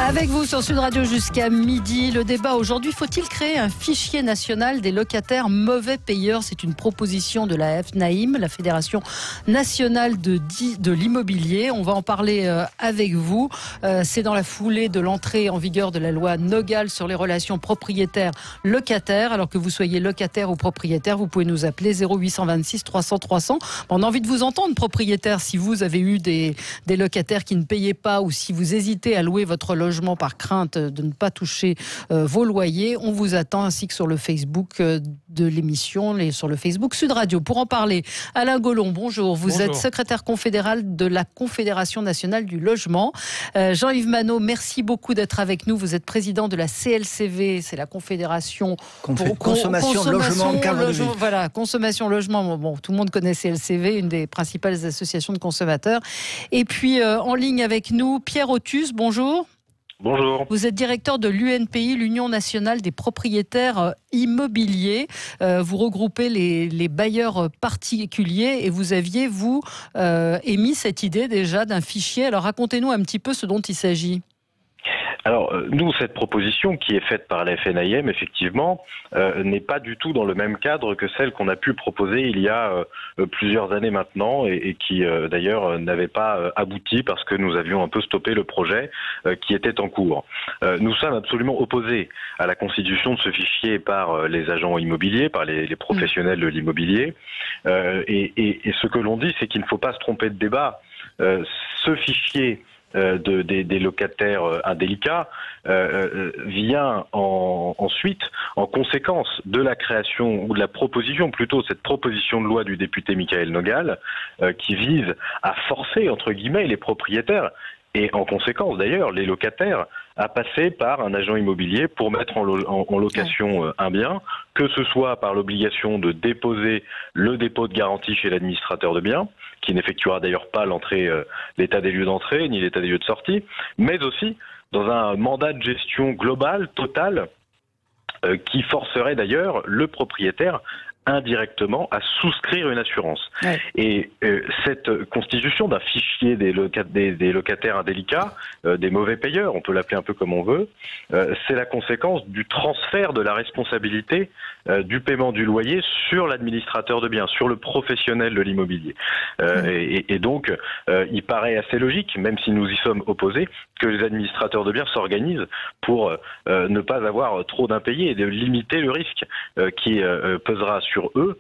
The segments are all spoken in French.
Avec vous sur Sud Radio jusqu'à midi, le débat aujourd'hui, faut-il créer un fichier national des locataires mauvais payeurs? C'est une proposition de la FNAIM, la Fédération nationale de l'immobilier. On va en parler avec vous. C'est dans la foulée de l'entrée en vigueur de la loi Nogal sur les relations propriétaires-locataires. Alors que vous soyez locataire ou propriétaire, vous pouvez nous appeler 0826 300 300. On a envie de vous entendre, propriétaire, si vous avez eu des locataires qui ne payaient pas ou si vous hésitez à louer votre logement par crainte de ne pas toucher vos loyers. On vous attend, ainsi que sur le Facebook de l'émission et sur le Facebook Sud Radio. Pour en parler, Alain Gollon, bonjour. Vous êtes secrétaire confédéral de la Confédération nationale du logement. Jean-Yves Manot, merci beaucoup d'être avec nous. Vous êtes président de la CLCV, c'est la Confédération Consommation, Logement. Voilà, Consommation, Logement. Bon, tout le monde connaît CLCV, une des principales associations de consommateurs. Et puis, en ligne avec nous, Pierre Otus, bonjour. Bonjour. Vous êtes directeur de l'UNPI, l'Union nationale des propriétaires immobiliers. Vous regroupez les bailleurs particuliers et vous aviez, vous, émis cette idée déjà d'un fichier. Alors racontez-nous un petit peu ce dont il s'agit. Alors, nous, cette proposition qui est faite par la FNAIM, effectivement, n'est pas du tout dans le même cadre que celle qu'on a pu proposer il y a plusieurs années maintenant et qui, d'ailleurs, n'avait pas abouti parce que nous avions un peu stoppé le projet qui était en cours. Nous sommes absolument opposés à la constitution de ce fichier par les agents immobiliers, par les professionnels de l'immobilier. Et ce que l'on dit, c'est qu'il ne faut pas se tromper de débat. Ce fichier des locataires indélicats vient ensuite en conséquence de la création ou de la proposition, plutôt cette proposition de loi du député Michael Nogal qui vise à forcer entre guillemets les propriétaires et en conséquence d'ailleurs les locataires à passer par un agent immobilier pour mettre en location un bien, que ce soit par l'obligation de déposer le dépôt de garantie chez l'administrateur de biens, qui n'effectuera d'ailleurs pas l'état des lieux d'entrée ni l'état des lieux de sortie, mais aussi dans un mandat de gestion global, total, qui forcerait d'ailleurs le propriétaire indirectement à souscrire une assurance. Ouais. Et cette constitution d'un fichier des locataires indélicats, des mauvais payeurs, on peut l'appeler un peu comme on veut, c'est la conséquence du transfert de la responsabilité du paiement du loyer sur l'administrateur de biens, sur le professionnel de l'immobilier. Et donc, il paraît assez logique, même si nous y sommes opposés, que les administrateurs de biens s'organisent pour ne pas avoir trop d'impayés et de limiter le risque qui pesera sur eux.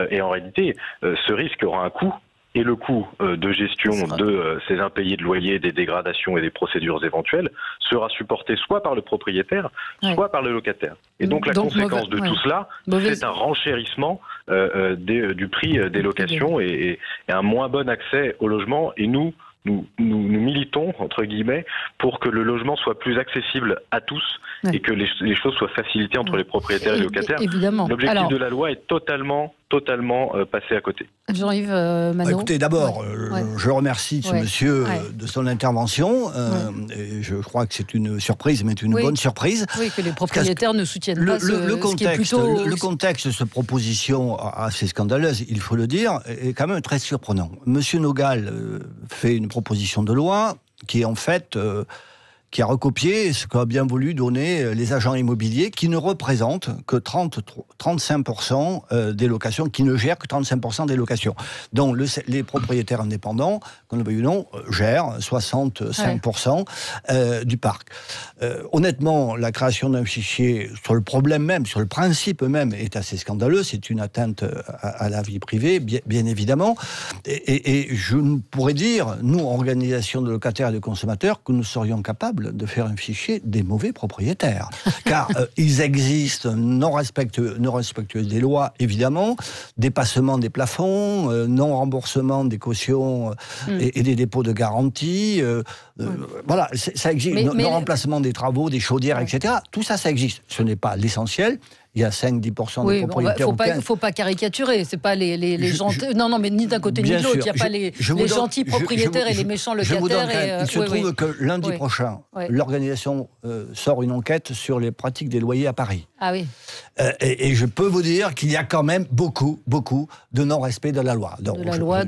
Et en réalité, ce risque aura un coût. Et le coût de gestion de ces impayés de loyer, des dégradations et des procédures éventuelles sera supporté soit par le propriétaire, soit par le locataire. Et donc la conséquence de tout cela, c'est un renchérissement du prix des locations et un moins bon accès au logement. Et nous militons, entre guillemets, pour que le logement soit plus accessible à tous et que les choses soient facilitées entre les propriétaires et les locataires. Évidemment. L'objectif de la loi est totalement passé à côté. Jean-Yves Manot. Écoutez, d'abord, je remercie ce monsieur de son intervention. Et je crois que c'est une surprise, mais une bonne surprise. Oui, que les propriétaires ne soutiennent pas le contexte de cette proposition assez scandaleuse, il faut le dire, est quand même très surprenant. Monsieur Nogal fait une proposition de loi qui est en fait... qui a recopié ce qu'a bien voulu donner les agents immobiliers, qui ne représentent que 35% des locations, qui ne gèrent que 35% des locations. Donc les propriétaires indépendants, qu'on le veuille ou non, gèrent 65% du parc. Honnêtement, la création d'un fichier sur le problème même, sur le principe même, est assez scandaleux. C'est une atteinte à la vie privée, bien évidemment. Et je pourrais dire, nous, organisation de locataires et de consommateurs, que nous serions capables de faire un fichier des mauvais propriétaires. Car ils existent, non respectueux des lois, évidemment, dépassement des plafonds, non-remboursement des cautions et des dépôts de garantie, voilà, ça existe, non-remplacement des travaux, des chaudières, etc. Tout ça, ça existe. Ce n'est pas l'essentiel. il y a 5-10% des propriétaires. Il ne faut pas caricaturer. C'est pas les gentils. Non, mais ni d'un côté ni de l'autre. Il n'y a pas les gentils propriétaires et les méchants locataires. Il se trouve que lundi prochain, l'organisation sort une enquête sur les pratiques des loyers à Paris. Ah oui. Et je peux vous dire qu'il y a quand même beaucoup de non-respect de la loi. Donc, de la loi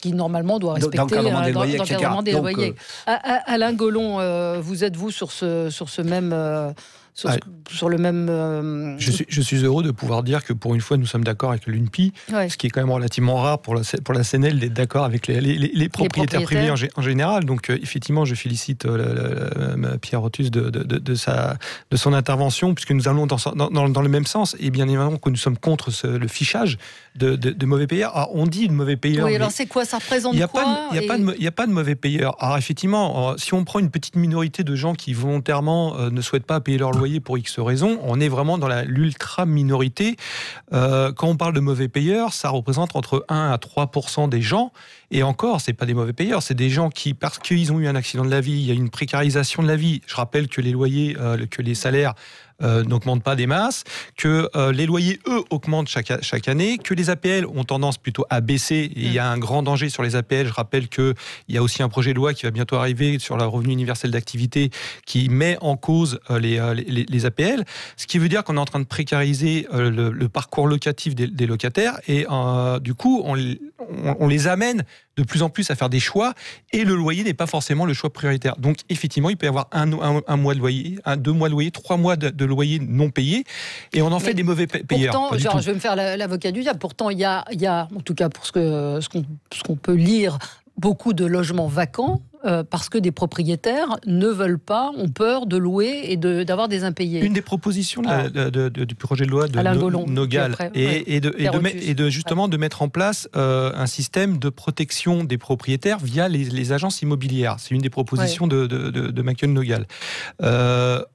qui normalement doit respecter l'encadrement des loyers, etc. Loyers. Alain Gollon, vous êtes-vous sur ce même... sur le même... Je suis heureux de pouvoir dire que pour une fois nous sommes d'accord avec l'UNPI, ce qui est quand même relativement rare pour la CNL d'être d'accord avec les propriétaires privés en général. Donc effectivement je félicite Pierre Rotus de son intervention, puisque nous allons dans le même sens, et bien évidemment que nous sommes contre le fichage de mauvais payeurs. Alors, on dit de mauvais payeurs. Oui, alors c'est quoi? Ça représente quoi? Il n'y a pas de mauvais payeurs. Alors effectivement, si on prend une petite minorité de gens qui volontairement ne souhaitent pas payer leur loyer pour X raisons, on est vraiment dans l'ultra minorité. Quand on parle de mauvais payeurs, ça représente entre 1 à 3% des gens. Et encore, c'est pas des mauvais payeurs, c'est des gens qui, parce qu'ils ont eu un accident de la vie, il y a une précarisation de la vie. Je rappelle que les loyers, que les salaires n'augmentent pas des masses, que les loyers, eux, augmentent chaque année, que les APL ont tendance plutôt à baisser, et il y a un grand danger sur les APL. Je rappelle qu'il y a aussi un projet de loi qui va bientôt arriver sur le revenu universel d'activité qui met en cause les APL, ce qui veut dire qu'on est en train de précariser le parcours locatif des locataires, et du coup, on les amène de plus en plus à faire des choix, et le loyer n'est pas forcément le choix prioritaire. Donc effectivement, il peut y avoir un mois de loyer, 2 mois de loyer, 3 mois de loyer non payé, et on en fait des mauvais payeurs. Pourtant, je vais me faire l'avocat du diable, pourtant il y a, en tout cas pour ce qu'on peut lire, beaucoup de logements vacants, parce que des propriétaires ne veulent pas, ont peur de louer et d'avoir des impayés. Une des propositions du projet de loi de Nogal et de justement de mettre en place un système de protection des propriétaires via les agences immobilières. C'est une des propositions de Michael Nogal.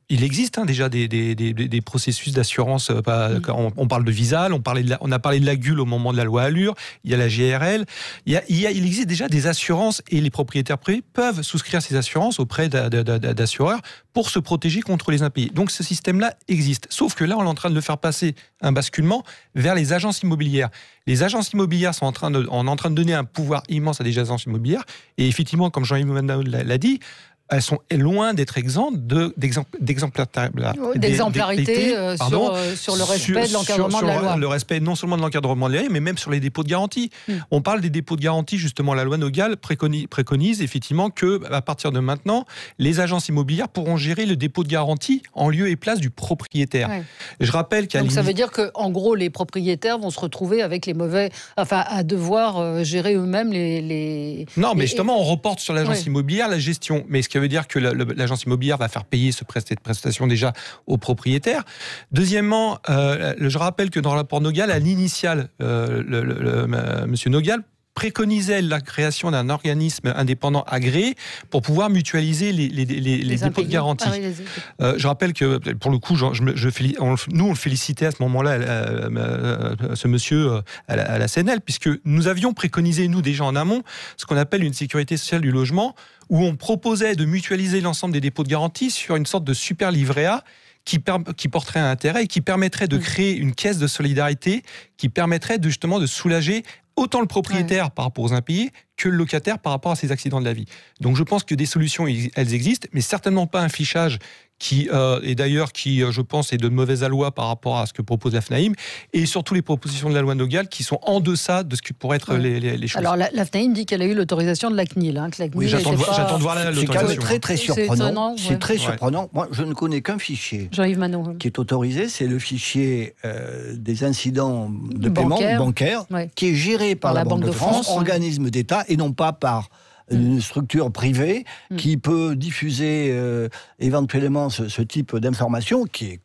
Il existe déjà des processus d'assurance. On parle de Visal, on a parlé de la GUL au moment de la loi Allure. Il y a la GRL. Il existe déjà des assurances, et les propriétaires privés peuvent souscrire ces assurances auprès d'assureurs pour se protéger contre les impayés. Donc ce système-là existe. Sauf que là, on est en train de le faire passer un basculement vers les agences immobilières. Les agences immobilières sont en train de donner un pouvoir immense à des agences immobilières. Et effectivement, comme Jean-Yves Mandaud l'a dit, elles sont loin d'être exemptes d'exemplarité sur le respect de l'encadrement de la loi. Le respect non seulement de l'encadrement de la loi, mais même sur les dépôts de garantie. On parle des dépôts de garantie, justement, la loi Nogal préconise effectivement que, à partir de maintenant, les agences immobilières pourront gérer le dépôt de garantie en lieu et place du propriétaire. Je rappelle Donc ça veut dire qu'en gros, les propriétaires vont se retrouver avec à devoir gérer eux-mêmes les... Non, mais justement, on reporte sur l'agence immobilière la gestion. Mais ce qui veut dire que l'agence immobilière va faire payer cette prestation déjà aux propriétaires. Deuxièmement, je rappelle que dans le rapport Nogal, à l'initiale, monsieur Nogal préconisait la création d'un organisme indépendant agréé pour pouvoir mutualiser les dépôts de garantie. Je rappelle que, pour le coup, nous, on le félicitait à ce moment-là, ce monsieur à la CNL, puisque nous avions préconisé, nous, déjà en amont, ce qu'on appelle une sécurité sociale du logement, où on proposait de mutualiser l'ensemble des dépôts de garantie sur une sorte de super livret A qui porterait un intérêt et qui permettrait de créer une caisse de solidarité qui permettrait justement de soulager autant le propriétaire par rapport aux impayés que le locataire par rapport à ses accidents de la vie. Donc je pense que des solutions, elles existent, mais certainement pas un fichage qui, je pense, est de mauvaise aloi par rapport à ce que propose la FNAIM, et surtout les propositions de la loi Nogal qui sont en deçà de ce que pourraient être les choses. Alors la FNAIM dit qu'elle a eu l'autorisation de la CNIL. Oui, j'attends de voir l'autorisation. C'est très surprenant. C'est très surprenant. Moi, je ne connais qu'un fichier Jean-Yves Manot qui est autorisé, c'est le fichier des incidents de paiement bancaire, qui est géré par la Banque de France, organisme d'État, et non pas par une structure privée qui peut diffuser éventuellement ce type d'information qui est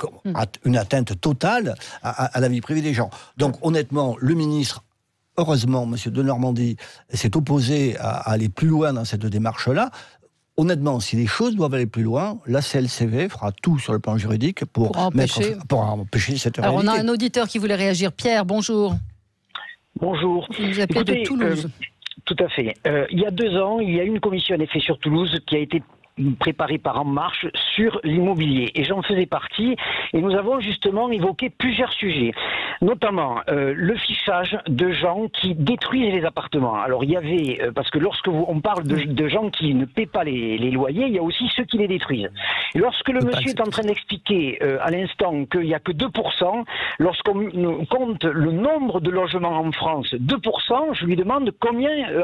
une atteinte totale à la vie privée des gens. Donc honnêtement, le ministre, heureusement, M. Denormandie, s'est opposé à aller plus loin dans cette démarche-là. Honnêtement, si les choses doivent aller plus loin, la CLCV fera tout sur le plan juridique pour empêcher cette réalité. Alors on a un auditeur qui voulait réagir. Pierre, bonjour. Bonjour. Vous nous appelez de Toulouse. Tout à fait. Il y a 2 ans, il y a eu une commission en effet sur Toulouse qui a été préparé par En Marche sur l'immobilier. Et j'en faisais partie. Et nous avons justement évoqué plusieurs sujets, notamment le fichage de gens qui détruisent les appartements. Alors il y avait, parce que lorsque on parle de gens qui ne paient pas les loyers, il y a aussi ceux qui les détruisent. Et lorsque le monsieur est en train d'expliquer à l'instant qu'il n'y a que 2%, lorsqu'on compte le nombre de logements en France, 2%, je lui demande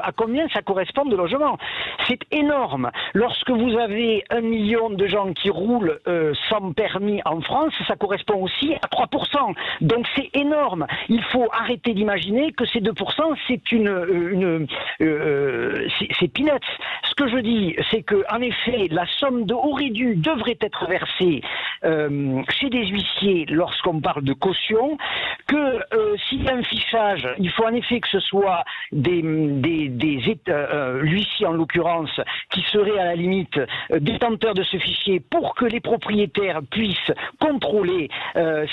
à combien ça correspond de logements. C'est énorme. Lorsque vous avez 1 million de gens qui roulent sans permis en France, ça correspond aussi à 3%. Donc c'est énorme. Il faut arrêter d'imaginer que ces 2%, c'est c'est peanuts. Ce que je dis, c'est que en effet, la somme devrait être versée chez des huissiers lorsqu'on parle de caution, que s'il y a un fichage, il faut en effet que ce soit l'huissier en l'occurrence, qui serait à la limite détenteur de ce fichier pour que les propriétaires puissent contrôler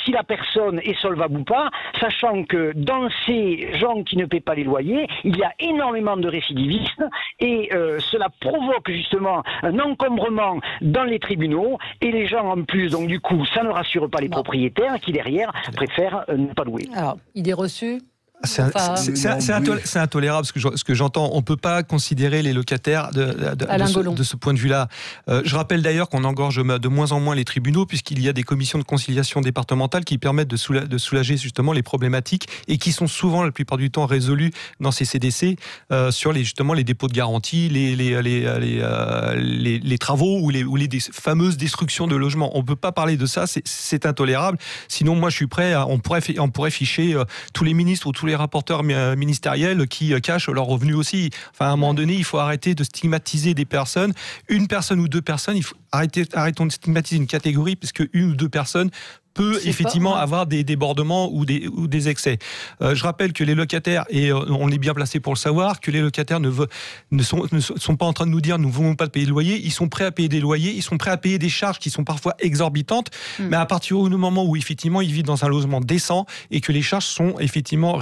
si la personne est solvable ou pas, sachant que dans ces gens qui ne paient pas les loyers, il y a énormément de récidivistes et cela provoque justement un encombrement dans les tribunaux et les gens en plus, donc du coup, ça ne rassure pas les propriétaires qui derrière préfèrent ne pas louer. Alors, idée reçue. C'est intolérable ce que j'entends. On ne peut pas considérer les locataires de ce point de vue-là. Je rappelle d'ailleurs qu'on engorge de moins en moins les tribunaux puisqu'il y a des commissions de conciliation départementales qui permettent de soulager justement les problématiques et qui sont souvent la plupart du temps résolues dans ces CDC sur justement les dépôts de garantie, les travaux ou les fameuses destructions de logements. On ne peut pas parler de ça, c'est intolérable. Sinon, moi, je suis prêt. On pourrait ficher tous les ministres ou tous les rapporteurs ministériels qui cachent leurs revenus aussi. Enfin, à un moment donné, il faut arrêter de stigmatiser des personnes. Une personne ou deux personnes, il faut arrêtons de stigmatiser une catégorie, puisque une ou deux personnes peut effectivement avoir des débordements ou des excès. Je rappelle que les locataires, et on est bien placé pour le savoir, que les locataires ne sont pas en train de nous dire nous ne voulons pas payer de loyer, ils sont prêts à payer des loyers, ils sont prêts à payer des charges qui sont parfois exorbitantes, mais à partir du moment où effectivement ils vivent dans un logement décent et que les charges sont effectivement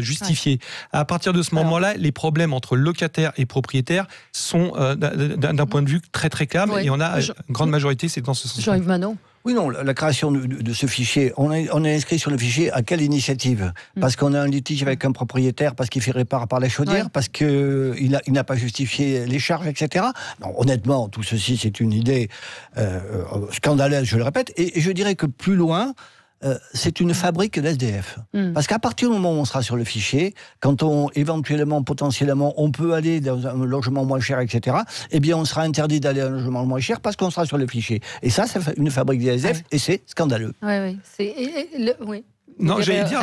justifiées. Ouais. À partir de ce moment-là, les problèmes entre locataires et propriétaires sont d'un point de vue très très clair, et on a une grande majorité, c'est dans ce sens. Jean-Yves Manot. Oui, non, la création de ce fichier, on est inscrit sur le fichier à quelle initiative ? Parce qu'on a un litige avec un propriétaire, parce qu'il fait répare par la chaudière, parce qu'il n'a pas justifié les charges, etc. Non, honnêtement, tout ceci, c'est une idée scandaleuse, je le répète, et je dirais que plus loin, c'est une fabrique d'SDF. Parce qu'à partir du moment où on sera sur le fichier, quand potentiellement, on peut aller dans un logement moins cher, etc., eh bien, on sera interdit d'aller à un logement moins cher parce qu'on sera sur le fichier. Et ça, c'est une fabrique d'SDF, et c'est scandaleux. Oui. Oui. Non, j'allais dire,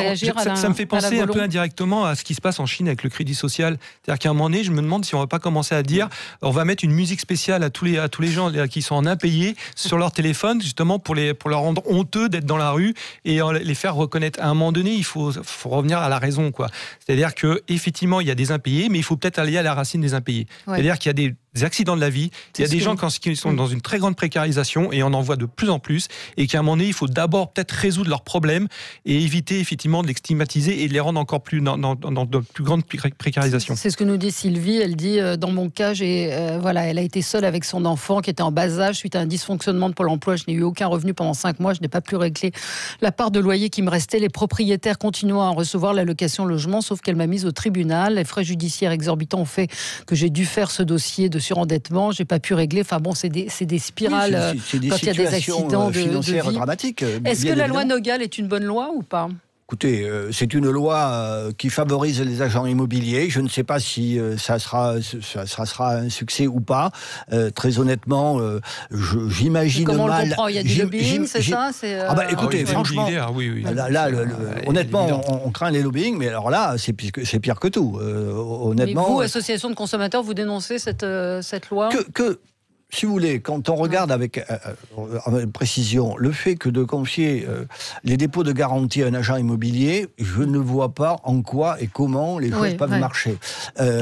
ça me fait penser un peu indirectement à ce qui se passe en Chine avec le crédit social. C'est-à-dire qu'à un moment donné, je me demande si on ne va pas commencer à dire on va mettre une musique spéciale à tous les gens qui sont en impayés sur leur téléphone, justement pour leur rendre honteux d'être dans la rue et les faire reconnaître. À un moment donné, il faut revenir à la raison, quoi. C'est-à-dire qu'effectivement, il y a des impayés, mais il faut peut-être aller à la racine des impayés. Ouais. C'est-à-dire qu'il y a des accidents de la vie, il y a des gens qui sont dans une très grande précarisation et on en voit de plus en plus, et qu'à un moment donné, il faut d'abord peut-être résoudre leurs problèmes et éviter effectivement de les stigmatiser et de les rendre encore plus dans de plus grande précarisation. C'est ce que nous dit Sylvie. Elle dit dans mon cas, elle a été seule avec son enfant qui était en bas âge suite à un dysfonctionnement de Pôle emploi. Je n'ai eu aucun revenu pendant 5 mois. Je n'ai pas pu régler la part de loyer qui me restait. Les propriétaires continuent à en recevoir l'allocation logement, sauf qu'elle m'a mise au tribunal. Les frais judiciaires exorbitants ont fait que j'ai dû faire ce dossier de surendettement. J'ai pas pu régler. Enfin bon, c'est des spirales quand il y a des accidents financières de vie dramatiques. Est-ce que la loi Nogal est une bonne loi ou pas ? Écoutez, c'est une loi qui favorise les agents immobiliers. Je ne sais pas si ça sera un succès ou pas. Très honnêtement, j'imagine mal. Comment on le comprend ? Il y a du lobbying, c'est ça ? Écoutez, franchement, honnêtement, on craint les lobbying, mais alors là, c'est pire que tout. Honnêtement. Mais vous, association de consommateurs, vous dénoncez cette loi ? Si vous voulez, quand on regarde avec précision le fait que de confier les dépôts de garantie à un agent immobilier, je ne vois pas en quoi et comment les choses peuvent marcher.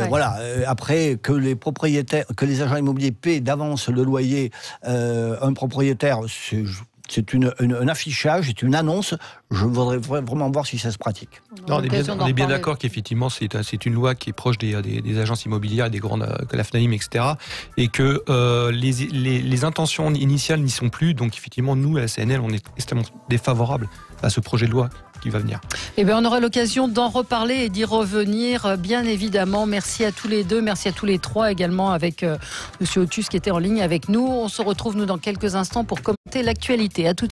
Voilà. Après, que les agents immobiliers paient d'avance le loyer, un propriétaire, C'est un affichage, c'est une annonce. Je voudrais vraiment voir si ça se pratique. Non, on est bien d'accord qu'effectivement, c'est une loi qui est proche des agences immobilières, des grandes, que la FNAIM, etc. Et que les intentions initiales n'y sont plus. Donc, effectivement, nous, à la CNL, on est extrêmement défavorables à ce projet de loi qui va venir. Eh bien, on aura l'occasion d'en reparler et d'y revenir, bien évidemment. Merci à tous les deux, merci à tous les trois également, avec Monsieur Otus qui était en ligne avec nous. On se retrouve, nous, dans quelques instants pour commenter l'actualité. À tout